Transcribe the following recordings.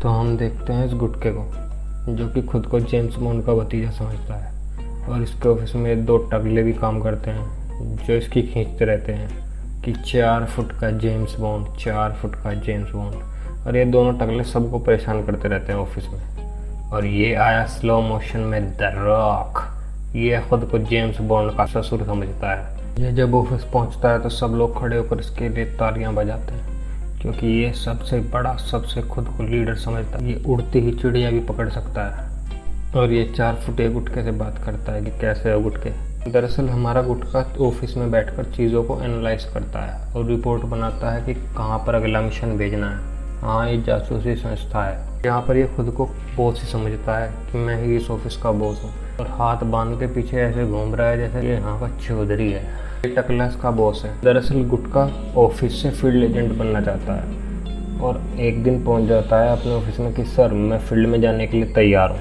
तो हम देखते हैं इस गुटके को, जो कि खुद को जेम्स बॉन्ड का भतीजा समझता है। और इसके ऑफिस में 2 टगले भी काम करते हैं, जो इसकी खींचते रहते हैं कि 4 फुट का जेम्स बॉन्ड, 4 फुट का जेम्स बॉन्ड। और ये दोनों टगले सबको परेशान करते रहते हैं ऑफिस में। और ये आया स्लो मोशन में द रॉक। ये खुद को जेम्स बॉन्ड का ससुर समझता है। ये जब ऑफिस पहुंचता है तो सब लोग खड़े होकर इसके लिए तालियां बजाते हैं, क्योंकि ये सबसे बड़ा, सबसे खुद को लीडर समझता है। ये उड़ती ही चिड़िया भी पकड़ सकता है। और ये 4 फुटे गुटके से बात करता है कि कैसे है गुटके। दरअसल हमारा गुटका ऑफिस में बैठकर चीज़ों को एनालाइज करता है और रिपोर्ट बनाता है कि कहाँ पर अगला मिशन भेजना है। हाँ, ये जासूसी संस्था है। यहाँ पर ये खुद को बॉस ही समझता है कि मैं ही इस ऑफिस का बॉस हूँ, और हाथ बांध के पीछे ऐसे घूम रहा है जैसे ये यहाँ का चौधरी है। ये टकला इसका बॉस है। दरअसल गुटका ऑफिस से फील्ड एजेंट बनना चाहता है, और एक दिन पहुँच जाता है अपने ऑफिस में कि सर, मैं फील्ड में जाने के लिए तैयार हूँ,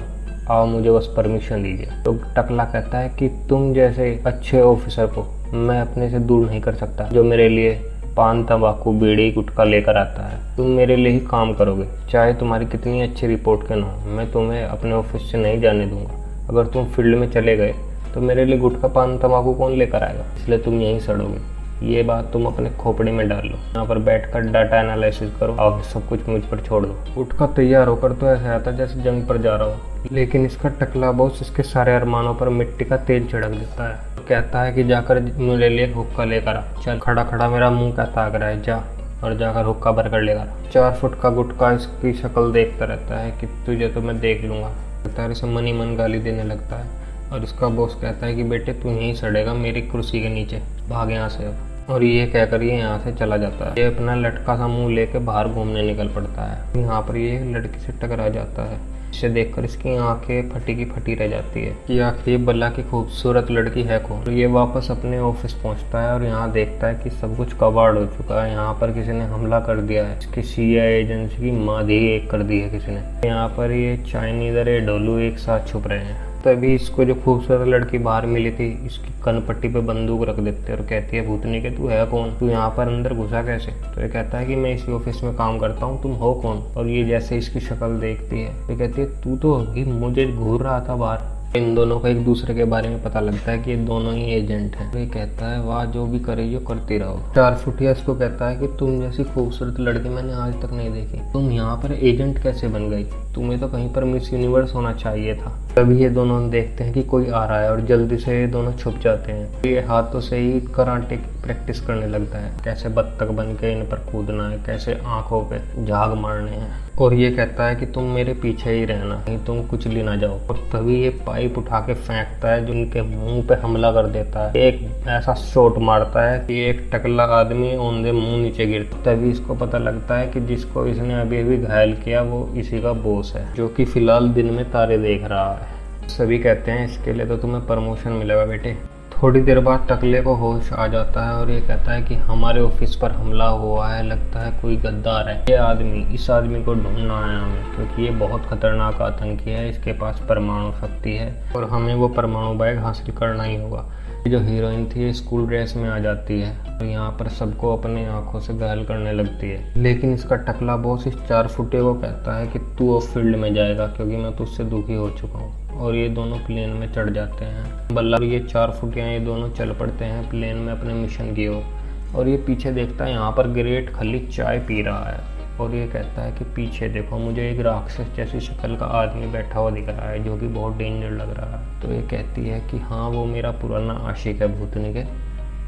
आओ मुझे बस परमिशन दीजिए। तो टकला कहता है कि तुम जैसे अच्छे ऑफिसर को मैं अपने से दूर नहीं कर सकता, जो मेरे लिए पान, तंबाकू, बीड़ी, गुटखा लेकर आता है। तुम मेरे लिए ही काम करोगे, चाहे तुम्हारी कितनी अच्छी रिपोर्ट क्यों ना हो। मैं तुम्हें अपने ऑफिस से नहीं जाने दूंगा। अगर तुम फील्ड में चले गए तो मेरे लिए गुटखा, पान, तंबाकू कौन लेकर आएगा, इसलिए तुम यहीं सड़ोगे। ये बात तुम अपने खोपड़ी में डाल लो, यहाँ पर बैठकर डाटा एनालिसिस करो और सब कुछ मुझ पर छोड़ दो। गुटखा तैयार होकर तो ऐसा आता जैसे जंग पर जा रहा हो, लेकिन इसका टकला बॉस इसके सारे अरमानों पर मिट्टी का तेल छिड़क देता है। कहता है कि जाकर मेरे लिए हुक्का लेकर आ। चल, खड़ा खड़ा मेरा मुंह क्या ताक रहा है, जा और जाकर हुक्का भरकर लेकर। 4 फुट का गुटका इसकी शक्ल देखता रहता है कि तुझे तो मैं देख लूंगा। तारे से मन ही मन गाली देने लगता है, और इसका बॉस कहता है कि बेटे तू यहीं सड़ेगा मेरी कुर्सी के नीचे, भाग यहाँ से। और ये कहकर ये यहाँ से चला जाता है। ये अपना लटका सा मुंह लेके बाहर घूमने निकल पड़ता है। यहाँ पर ये लड़की से टकरा जाता है। इसे देखकर इसकी आंखें फटी की फटी रह जाती है कि आखिर ये बल्ला की खूबसूरत लड़की है कौन। तो ये वापस अपने ऑफिस पहुँचता है और यहाँ देखता है कि सब कुछ कबाड़ हो चुका है। यहाँ पर किसी ने हमला कर दिया है। इसकी CIA एजेंसी की माधी एक कर दी है किसी ने। यहाँ पर ये चाइनीज और ये डोलू एक साथ छुप रहे हैं। तभी इसको जो खूबसूरत लड़की बाहर मिली थी, इसकी कनपट्टी पे बंदूक रख देते हैं और कहती है भूतनी के तू है कौन, तू यहाँ पर अंदर घुसा कैसे। तो ये कहता है कि मैं इसी ऑफिस में काम करता हूँ, तुम हो कौन। और ये जैसे इसकी शक्ल देखती है तो कहती है तू तो अभी मुझे घूर रहा था बाहर। इन दोनों को एक दूसरे के बारे में पता लगता है कि ये दोनों ही एजेंट हैं। तो ये कहता है वाह, जो भी करे जो करती रहो। 4 फुटिया इसको कहता है कि तुम जैसी खूबसूरत लड़की मैंने आज तक नहीं देखी, तुम यहाँ पर एजेंट कैसे बन गई, तुम्हें तो कहीं पर मिस यूनिवर्स होना चाहिए था। तभी ये दोनों देखते हैं कि कोई आ रहा है और जल्दी से ये दोनों छुप जाते हैं। ये हाथों से ही कराटे की प्रैक्टिस करने लगता है, कैसे बत्तख बन के इन पर कूदना है, कैसे आंखों पे झाग मारने हैं। और ये कहता है कि तुम मेरे पीछे ही रहना, कहीं तुम कुछ ले ना जाओ। और तभी ये पाइप उठा के फेंकता है जो इनके मुंह पे हमला कर देता है। एक ऐसा शॉट मारता है कि एक टकला आदमी औंधे मुंह नीचे गिरता। तभी इसको पता लगता है कि जिसको इसने अभी अभी घायल किया वो इसी का बॉस है, जो कि फिलहाल दिन में तारे देख रहा है। सभी कहते हैं इसके लिए तो तुम्हें प्रमोशन मिलेगा बेटे। थोड़ी देर बाद टकले को होश आ जाता है और ये कहता है कि हमारे ऑफिस पर हमला हुआ है, लगता है कोई गद्दार है। इस आदमी को ढूंढना है हमें, क्योंकि ये बहुत खतरनाक आतंकी है। इसके पास परमाणु शक्ति है और हमें वो परमाणु बैग हासिल करना ही होगा। जो हीरोइन थी ये स्कूल ड्रेस में आ जाती है और यहाँ पर सबको अपने आंखों से घायल करने लगती है। लेकिन इसका टकला बॉस इस 4 फुटे को कहता है कि तू अब फील्ड में जाएगा, क्योंकि मैं तुझसे दुखी हो चुका हूँ। और ये दोनों प्लेन में चढ़ जाते हैं। बल्ला ये 4 फुटियाँ ये दोनों चल पड़ते हैं प्लेन में अपने मिशन की ओर। और ये पीछे देखता है यहाँ पर ग्रेट खली चाय पी रहा है, और ये कहता है कि पीछे देखो, मुझे एक राक्षस जैसी शक्ल का आदमी बैठा हुआ दिख रहा है, जो कि बहुत डेंजर लग रहा है। तो ये कहती है कि हाँ, वो मेरा पुराना आशिक है भूतनी के,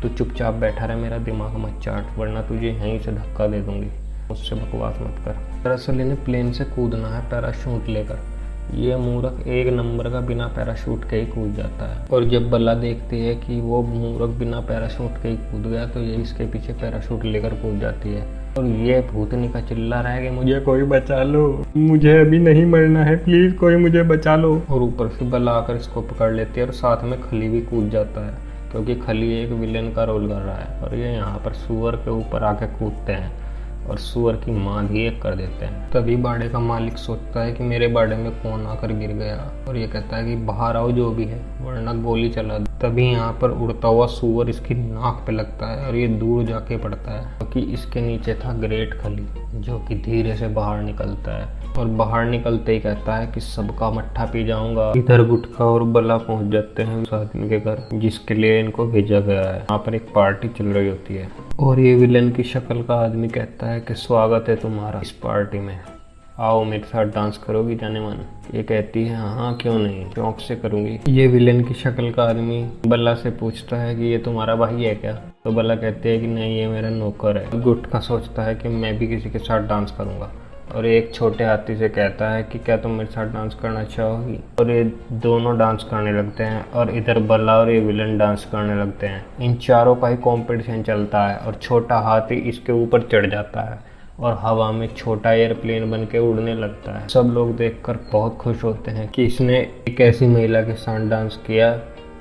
तू चुपचाप बैठा रहे, मेरा दिमाग मत चाट, वरना तुझे यहीं से धक्का दे दूंगी, मुझसे बकवास मत कर। दरअसल इन्हें प्लेन से कूदना है पैराशूट लेकर। ये मूर्ख 1 नंबर का बिना पैराशूट के ही कूद जाता है। और जब बल्ला देखती है कि वो मूर्ख बिना पैराशूट के ही कूद गया, तो ये इसके पीछे पैराशूट लेकर कूद जाती है। और ये भूतनी का चिल्ला रहा है कि मुझे कोई बचा लो, मुझे अभी नहीं मरना है, प्लीज कोई मुझे बचा लो। और ऊपर से बल्ला आकर इसको पकड़ लेती है और साथ में खली भी कूद जाता है, क्योंकि खली एक विलेन का रोल कर रहा है। और ये यहाँ पर सुअर के ऊपर आके कूदते हैं। और सुअर की माँ भी एक कर देते हैं। तभी बाड़े का मालिक सोचता है कि मेरे बाड़े में कौन आकर गिर गया, और ये कहता है कि बाहर आओ जो भी है, वरना गोली चला दो। तभी यहाँ पर उड़ता हुआ सुअर इसकी नाक पे लगता है और ये दूर जाके पड़ता है, क्योंकि इसके नीचे था ग्रेट खली, जो कि धीरे से बाहर निकलता है और बाहर निकलते ही कहता है कि सबका मट्ठा पी जाऊंगा। इधर गुटका और बल्ला पहुंच जाते हैं उस आदमी के घर जिसके लिए इनको भेजा गया है। यहाँ पर एक पार्टी चल रही होती है और ये विलन की शक्ल का आदमी कहता है कि स्वागत है तुम्हारा इस पार्टी में, आओ मेरे साथ डांस करोगी जाने मन। ये कहती है हाँ क्यों नहीं, शौक से करूंगी। ये विलेन की शक्ल का आदमी बल्ला से पूछता है कि ये तुम्हारा भाई है क्या, तो बल्ला कहती है कि नहीं ये मेरा नौकर है। गुटका सोचता है कि मैं भी किसी के साथ डांस करूंगा और एक छोटे हाथी से कहता है कि क्या तुम मेरे साथ डांस करना चाहोगी, और ये दोनों डांस करने लगते हैं और इधर बल्ला और ये विलन डांस करने लगते हैं। इन चारों का ही कॉम्पिटिशन चलता है और छोटा हाथी इसके ऊपर चढ़ जाता है और हवा में छोटा एयरप्लेन बन के उड़ने लगता है। सब लोग देखकर बहुत खुश होते हैं कि इसने एक ऐसी महिला के साथ डांस किया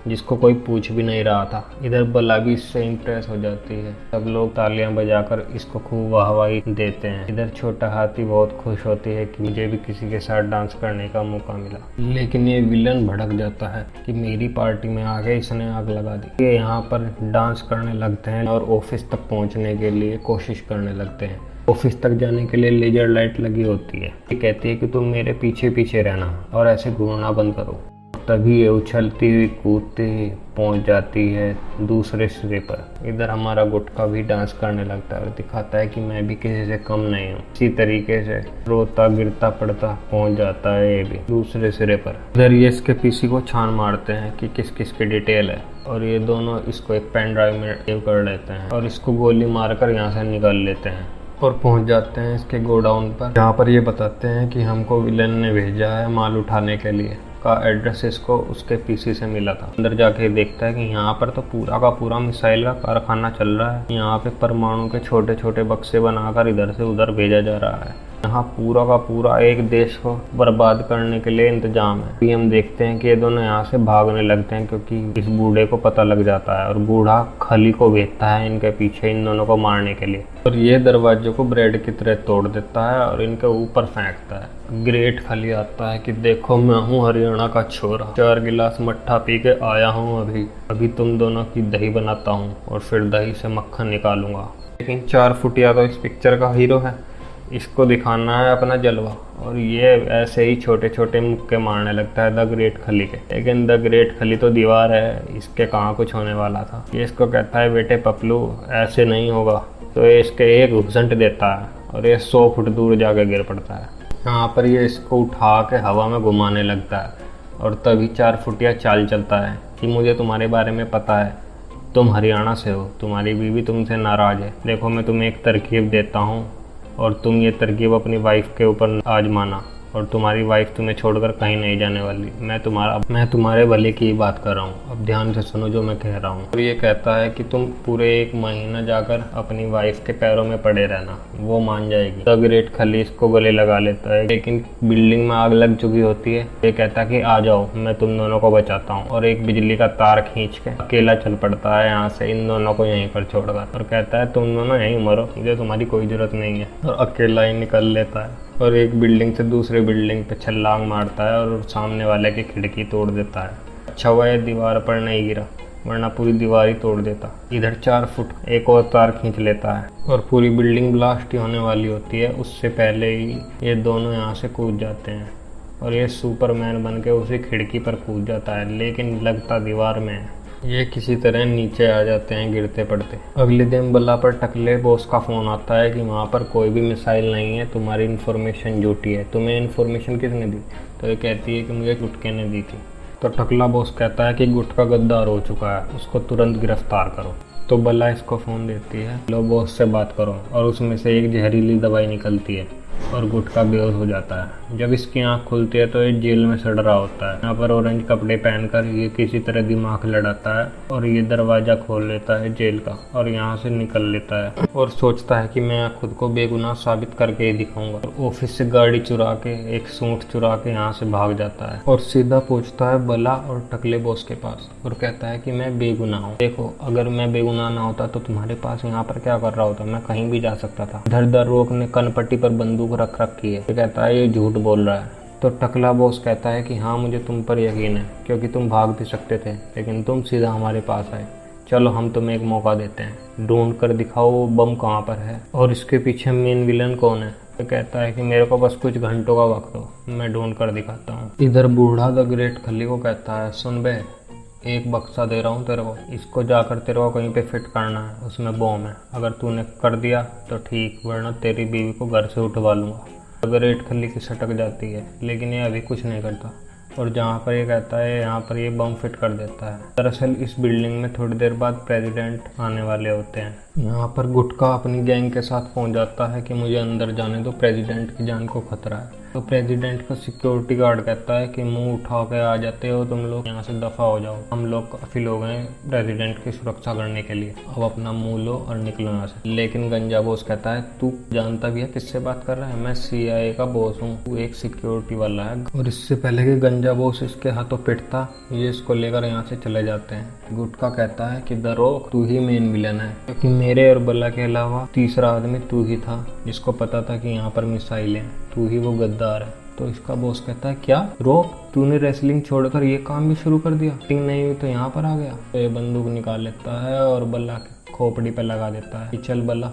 जिसको कोई पूछ भी नहीं रहा था। इधर बल्ला भी इससे इम्प्रेस हो जाती है। सब लोग तालियां बजाकर इसको खूब वाहवाही देते हैं। इधर छोटा हाथी बहुत खुश होती है कि मुझे भी किसी के साथ डांस करने का मौका मिला। लेकिन ये विलन भड़क जाता है कि मेरी पार्टी में आके इसने आग लगा दी। ये यहाँ पर डांस करने लगते हैं और ऑफिस तक पहुँचने के लिए कोशिश करने लगते हैं। ऑफिस तक जाने के लिए लेजर लाइट लगी होती है। ये कहती है कि तुम मेरे पीछे पीछे रहना और ऐसे घूमना बंद करो। तभी ये उछलती हुई कूदती हुई पहुंच जाती है दूसरे सिरे पर। इधर हमारा गुटका भी डांस करने लगता है और दिखाता है कि मैं भी किसी से कम नहीं हूँ। इसी तरीके से रोता गिरता पड़ता पहुंच जाता है ये भी दूसरे सिरे पर। इधर ये इसके पीसी को छान मारते हैं कि किस किस की डिटेल है और ये दोनों इसको एक पेन ड्राइव में सेव कर लेते हैं और इसको गोली मारकर यहाँ से निकाल लेते हैं और पहुंच जाते हैं इसके गोडाउन पर, जहाँ पर ये बताते हैं कि हमको विलन ने भेजा है माल उठाने के लिए। का एड्रेस इसको उसके पीसी से मिला था। अंदर जाके देखता है कि यहाँ पर तो पूरा का पूरा मिसाइल का कारखाना चल रहा है। यहाँ पे परमाणु के छोटे छोटे बक्से बनाकर इधर से उधर भेजा जा रहा है। यहाँ पूरा का पूरा एक देश को बर्बाद करने के लिए इंतजाम है। अभी हम देखते हैं कि ये दोनों यहाँ से भागने लगते हैं क्योंकि इस बूढ़े को पता लग जाता है और बूढ़ा खली को भेजता है इनके पीछे इन दोनों को मारने के लिए। और ये दरवाजे को ब्रेड की तरह तोड़ देता है और इनके ऊपर फेंकता है। ग्रेट खली आता है कि देखो मैं हूँ हरियाणा का छोरा, 4 गिलास मट्ठा पी के आया हूँ अभी तुम दोनों की दही बनाता हूँ और फिर दही से मक्खन निकालूंगा। लेकिन 4 फुटिया तो इस पिक्चर का हीरो है, इसको दिखाना है अपना जलवा और ये ऐसे ही छोटे छोटे मुक्के मारने लगता है द ग्रेट खली के। लेकिन द ग्रेट खली तो दीवार है, इसके कहाँ कुछ होने वाला था। ये इसको कहता है बेटे पपलू ऐसे नहीं होगा, तो ये इसके एक घुसंट देता है और ये 100 फुट दूर जाकर गिर पड़ता है। यहाँ पर ये इसको उठा के हवा में घुमाने लगता है और तभी 4 फुटिया चाल चलता है कि मुझे तुम्हारे बारे में पता है, तुम हरियाणा से हो, तुम्हारी बीवी तुमसे नाराज़ है। देखो मैं तुम्हें एक तरकीब देता हूँ और तुम ये तरकीब अपनी वाइफ के ऊपर आजमाना और तुम्हारी वाइफ तुम्हें छोड़कर कहीं नहीं जाने वाली। मैं तुम्हारे भले की ही बात कर रहा हूँ, अब ध्यान से सुनो जो मैं कह रहा हूँ। और ये कहता है कि तुम पूरे 1 महीना जाकर अपनी वाइफ के पैरों में पड़े रहना, वो मान जाएगी। द ग्रेट खली इसको गले लगा लेता है, लेकिन बिल्डिंग में आग लग चुकी होती है। ये कहता है कि आ जाओ मैं तुम दोनों को बचाता हूँ और एक बिजली का तार खींच के अकेला चल पड़ता है यहाँ से इन दोनों को यहीं पर छोड़कर और कहता है तुम दोनों यहीं मरो, मुझे तुम्हारी कोई जरूरत नहीं है, और अकेला ही निकल लेता है और एक बिल्डिंग से दूसरे बिल्डिंग पे छलांग मारता है और सामने वाले की खिड़की तोड़ देता है। अच्छा हुआ ये दीवार पर नहीं गिरा, वरना पूरी दीवार ही तोड़ देता। इधर 4 फुट एक और तार खींच लेता है और पूरी बिल्डिंग ब्लास्ट ही होने वाली होती है। उससे पहले ही ये दोनों यहाँ से कूद जाते हैं और ये सुपरमैन बन के उसी खिड़की पर कूद जाता है, लेकिन लगता दीवार में है। ये किसी तरह नीचे आ जाते हैं गिरते पड़ते। अगले दिन बल्ला पर टकले बॉस का फ़ोन आता है कि वहाँ पर कोई भी मिसाइल नहीं है, तुम्हारी इन्फॉर्मेशन झूठी है। तुम्हें इन्फॉर्मेशन किसने दी? तो ये कहती है कि मुझे गुटके ने दी थी। तो टकला बॉस कहता है कि गुटका गद्दार हो चुका है, उसको तुरंत गिरफ्तार करो। तो बल्ला इसको फ़ोन देती है, लो बॉस से बात करो, और उसमें से एक जहरीली दवाई निकलती है और गुटखा बेहोश हो जाता है। जब इसकी आंख खुलती है तो ये जेल में सड़ रहा होता है। यहाँ पर ऑरेंज कपड़े पहनकर ये किसी तरह दिमाग लड़ाता है और ये दरवाजा खोल लेता है जेल का और यहाँ से निकल लेता है और सोचता है कि मैं खुद को बेगुनाह साबित करके ही दिखाऊंगा। और ऑफिस से गाड़ी चुरा के, एक सूट चुरा के यहाँ से भाग जाता है और सीधा पहुँचता है बला और टकले बॉस के पास और कहता है कि मैं बेगुनाह हूँ। देखो, अगर मैं बेगुनाह ना होता तो तुम्हारे पास यहाँ पर क्या कर रहा होता, मैं कहीं भी जा सकता था। धर रोक ने कनपट्टी पर बंदूक रख रखी है। कहता है ये झूठ बोल रहा है। तो टकला बॉस कहता है कि हाँ, मुझे तुम पर यकीन है, क्योंकि तुम भाग भी सकते थे लेकिन तुम सीधा हमारे पास आए। चलो हम तुम्हें एक मौका देते हैं, ढूंढ कर दिखाओ वो बम कहाँ पर है और इसके पीछे मेन विलन कौन है। तो कहता है कि मेरे को बस कुछ घंटों का वक्त दो, मैं ढूंढ कर दिखाता हूँ। इधर बूढ़ा द ग्रेट खली को कहता है, सुन बे, एक बक्सा दे रहा हूँ तेरे को, इसको जाकर तेरे को कहीं पे फिट करना है, उसमें बॉम्ब है। अगर तूने कर दिया तो ठीक, वरना तेरी बीवी को घर से उठवा लूँगा। ग्रेट खली की सटक जाती है लेकिन ये अभी कुछ नहीं करता और जहाँ पर ये कहता है यहाँ पर ये बम फिट कर देता है। दरअसल इस बिल्डिंग में थोड़ी देर बाद प्रेसिडेंट आने वाले होते हैं। यहाँ पर गुटखा अपनी गैंग के साथ पहुँच जाता है कि मुझे अंदर जाने दो, प्रेसिडेंट की जान को खतरा है। तो प्रेसिडेंट का सिक्योरिटी गार्ड कहता है कि मुंह उठा के आ जाते हो तुम लोग, यहाँ से दफ़ा हो जाओ, हम लोग काफ़ी लोग हैं प्रेसिडेंट की सुरक्षा करने के लिए, अब अपना मुंह लो और निकलो यहाँ से। लेकिन गंजा बॉस कहता है, तू जानता भी है किससे बात कर रहा है, मैं CIA का बॉस हूँ, तू एक सिक्योरिटी वाला है। और इससे पहले कि गंजा बॉस इसके हाथों पिटता, ये इसको लेकर यहाँ से चले जाते हैं। गुटखा कहता है कि द रॉक, तू ही मेन विलन है, क्योंकि मेरे और बल्ला के अलावा तीसरा आदमी तू ही था जिसको पता था कि यहाँ पर मिसाइल है, तू ही वो गद्दार है। तो इसका बॉस कहता है, क्या रॉक, तूने रेसलिंग छोड़कर ये काम भी शुरू कर दिया, टिंग नहीं हुई तो यहाँ पर आ गया। तो ये बंदूक निकाल लेता है और बल्ला की खोपड़ी पे लगा देता है कि चल बल्ला,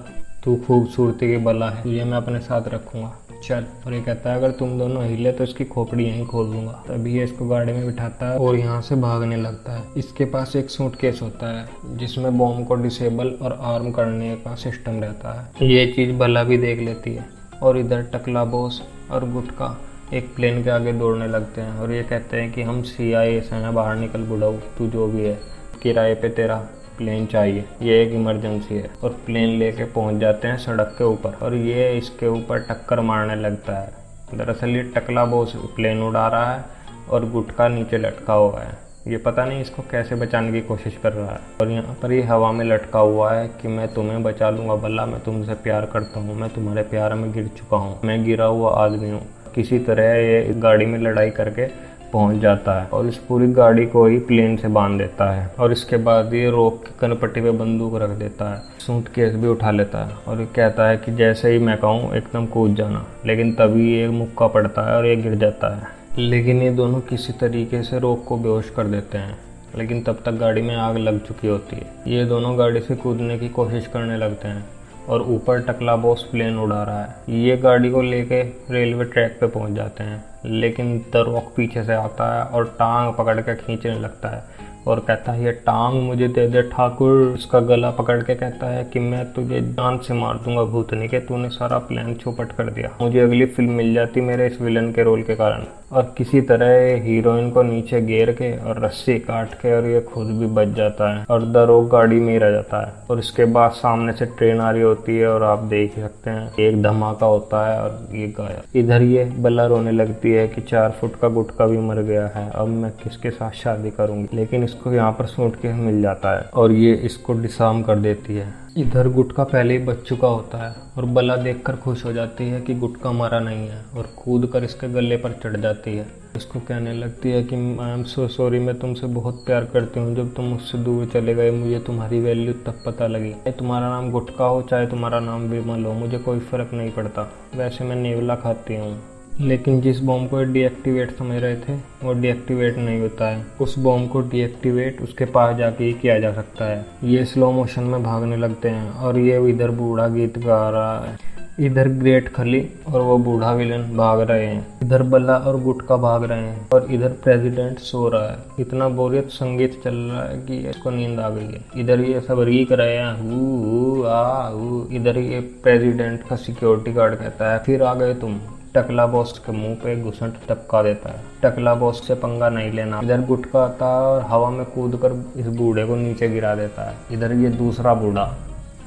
तू खूबसूरती की बल्ला है, तुझे मैं अपने साथ रखूंगा, चल। और ये कहता है अगर तुम दोनों हिले तो इसकी खोपड़ी यहीं खोल दूंगा। तभी ये इसको गाड़ी में बिठाता है और यहाँ से भागने लगता है। इसके पास एक सूटकेस होता है जिसमें बॉम्ब को डिसेबल और आर्म करने का सिस्टम रहता है। ये चीज़ बल्ला भी देख लेती है और इधर टकला बॉस और गुटखा एक प्लेन के आगे दौड़ने लगते हैं और ये कहते हैं कि हम CIA से हैं, बाहर निकल बुढ़ाऊ, तू जो भी है, किराए पे तेरा प्लेन चाहिए, ये एक इमरजेंसी है। और प्लेन लेके पहुंच जाते हैं सड़क के ऊपर और ये इसके ऊपर टक्कर मारने लगता है। दरअसल ये टकला बॉस प्लेन उड़ा रहा है और गुटखा नीचे लटका हुआ है। ये पता नहीं इसको कैसे बचाने की कोशिश कर रहा है और यहाँ पर ये हवा में लटका हुआ है कि मैं तुम्हें बचा लूँगा बल्ला, मैं तुमसे प्यार करता हूँ, मैं तुम्हारे प्यार में गिर चुका हूँ, मैं गिरा हुआ आदमी हूँ। किसी तरह ये गाड़ी में लड़ाई करके पहुंच जाता है और इस पूरी गाड़ी को ही प्लेन से बांध देता है और इसके बाद ये रॉक की कनपट्टी पे बंदूक रख देता है, सूटकेस भी उठा लेता है और ये कहता है कि जैसे ही मैं कहूँ एकदम कूद जाना। लेकिन तभी ये मुक्का पड़ता है और ये गिर जाता है। लेकिन ये दोनों किसी तरीके से रॉक को बेहोश कर देते हैं, लेकिन तब तक गाड़ी में आग लग चुकी होती है। ये दोनों गाड़ी से कूदने की कोशिश करने लगते हैं और ऊपर टकला बॉस प्लेन उड़ा रहा है। ये गाड़ी को लेके रेलवे ट्रैक पे पहुंच जाते हैं, लेकिन द रॉक पीछे से आता है और टांग पकड़ के खींचने लगता है और कहता है ये टांग मुझे दे दे ठाकुर। उसका गला पकड़ के कहता है कि मैं तुझे जान से मार दूंगा भूतनी के, तूने सारा प्लान चौपट कर दिया। मुझे अगली फिल्म मिल जाती मेरे इस विलन के रोल के कारण। और किसी तरह हीरोइन को नीचे गिर के और रस्सी काट के और ये खुद भी बच जाता है और द रॉक गाड़ी में ही रह जाता है। और इसके बाद सामने से ट्रेन आ रही होती है और आप देख सकते हैं एक धमाका होता है और ये गायब। इधर ये बल्ला रोने लगती है कि 4 फुट का गुटखा भी मर गया है, अब मैं किसके साथ शादी करूंगी। लेकिन इसको यहाँ पर सूटकेस मिल जाता है और ये इसको डिसार्म कर देती है। इधर गुटखा पहले ही बच चुका होता है और बल्ला देखकर खुश हो जाती है कि गुटखा मरा नहीं है और कूद कर इसके गले पर चढ़ जाती है। इसको कहने लगती है कि आई एम सो सॉरी, मैं तुमसे बहुत प्यार करती हूँ, जब तुम मुझसे दूर चले गए मुझे तुम्हारी वैल्यू तब पता लगी। चाहे तुम्हारा नाम गुटखा हो चाहे तुम्हारा नाम विमल हो, मुझे कोई फ़र्क नहीं पड़ता, वैसे मैं नेवला खाती हूँ। लेकिन जिस बॉम्ब को डीएक्टिवेट समझ रहे थे वो डीएक्टिवेट नहीं होता है। उस बॉम्ब को डीएक्टिवेट उसके पास जाके ही किया जा सकता है। ये स्लो मोशन में भागने लगते हैं और ये इधर बूढ़ा गीत गा रहा है, इधर ग्रेट खली और वो बूढ़ा विलन भाग रहे हैं, इधर बल्ला और गुटखा भाग रहे हैं और इधर प्रेसिडेंट सो रहा है। इतना बोरियत संगीत चल रहा है कि इसको नींद आ गई है। इधर ये सब रीक रहे हैं, हु आ हु। इधर ये प्रेसिडेंट का सिक्योरिटी गार्ड कहता है फिर आ गए तुम। टकला बॉस के मुंह पे घुसंट टपका देता है। टकला बॉस से पंगा नहीं लेना। इधर गुटखा आता है और हवा में कूदकर इस बूढ़े को नीचे गिरा देता है। इधर ये दूसरा बूढ़ा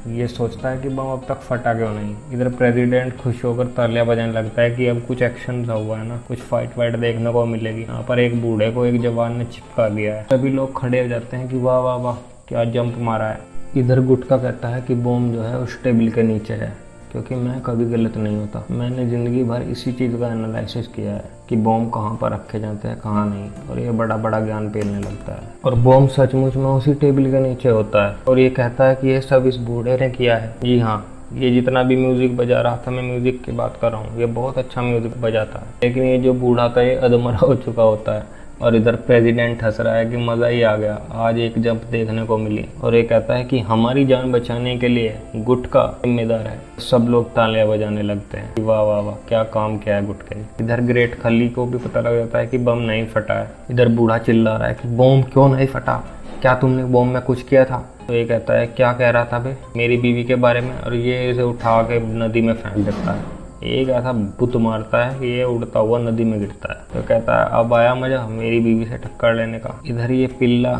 ये सोचता है कि बम अब तक फटा क्यों नहीं। इधर प्रेसिडेंट खुश होकर तालियां बजाने लगता है कि अब कुछ एक्शन हुआ है ना, कुछ फाइट वाइट देखने को मिलेगी। यहाँ पर एक बूढ़े को एक जवान ने चिपका दिया है। सभी लोग खड़े हो जाते हैं कि वाह वाह वाह क्या जंप मारा है। इधर गुटका कहता है कि बॉम्ब जो है उस टेबल के नीचे है, क्योंकि मैं कभी गलत नहीं होता। मैंने ज़िंदगी भर इसी चीज़ का एनालिसिस किया है कि बॉम्ब कहाँ पर रखे जाते हैं कहाँ नहीं, और ये बड़ा बड़ा ज्ञान पेलने लगता है। और बॉम्ब सचमुच में उसी टेबल के नीचे होता है, और ये कहता है कि ये सब इस बूढ़े ने किया है। जी हाँ, ये जितना भी म्यूज़िक बजा रहा था, मैं म्यूज़िक की बात कर रहा हूँ, ये बहुत अच्छा म्यूज़िक बजाता है। लेकिन ये जो बूढ़ा था ये अधमरा हो चुका होता है। और इधर प्रेसिडेंट हंस रहा है कि मज़ा ही आ गया, आज एक जंप देखने को मिली। और ये कहता है कि हमारी जान बचाने के लिए गुटका जिम्मेदार है। सब लोग तालियां बजाने लगते हैं, वाह वाह वाह क्या काम किया है गुटके ने। इधर ग्रेट खली को भी पता लग जाता है कि बम नहीं फटा है। इधर बूढ़ा चिल्ला रहा है कि बम क्यों नहीं फटा, क्या तुमने बम में कुछ किया था? तो ये कहता है क्या कह रहा था बे, मेरी बीवी के बारे में। और ये इसे उठा के नदी में फेंक देता है। एक ऐसा बुत मारता है कि ये उड़ता हुआ नदी में गिरता है। तो कहता है अब आया मजा मेरी बीवी से टक्कर लेने का। इधर ये पिल्ला,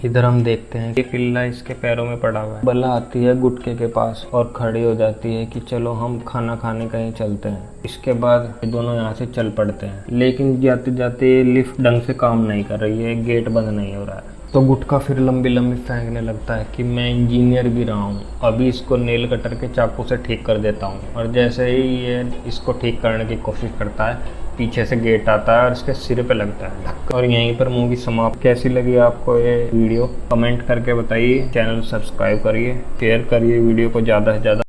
इधर हम देखते हैं कि पिल्ला इसके पैरों में पड़ा हुआ है। बल्ला आती है गुटके के पास और खड़ी हो जाती है कि चलो हम खाना खाने कहीं चलते हैं। इसके बाद दोनों यहाँ से चल पड़ते हैं, लेकिन जाते जाते लिफ्ट ढंग से काम नहीं कर रही है, गेट बंद नहीं हो रहा है। तो गुटका फिर लंबी लंबी फेंकने लगता है कि मैं इंजीनियर भी रहा हूँ, अभी इसको नेल कटर के चाकू से ठीक कर देता हूँ। और जैसे ही ये इसको ठीक करने की कोशिश करता है, पीछे से गेट आता है और इसके सिर पे लगता है। और यहीं पर मूवी समाप्त। कैसी लगी आपको ये वीडियो कमेंट करके बताइए। चैनल सब्सक्राइब करिए, शेयर करिए वीडियो को ज़्यादा से ज़्यादा।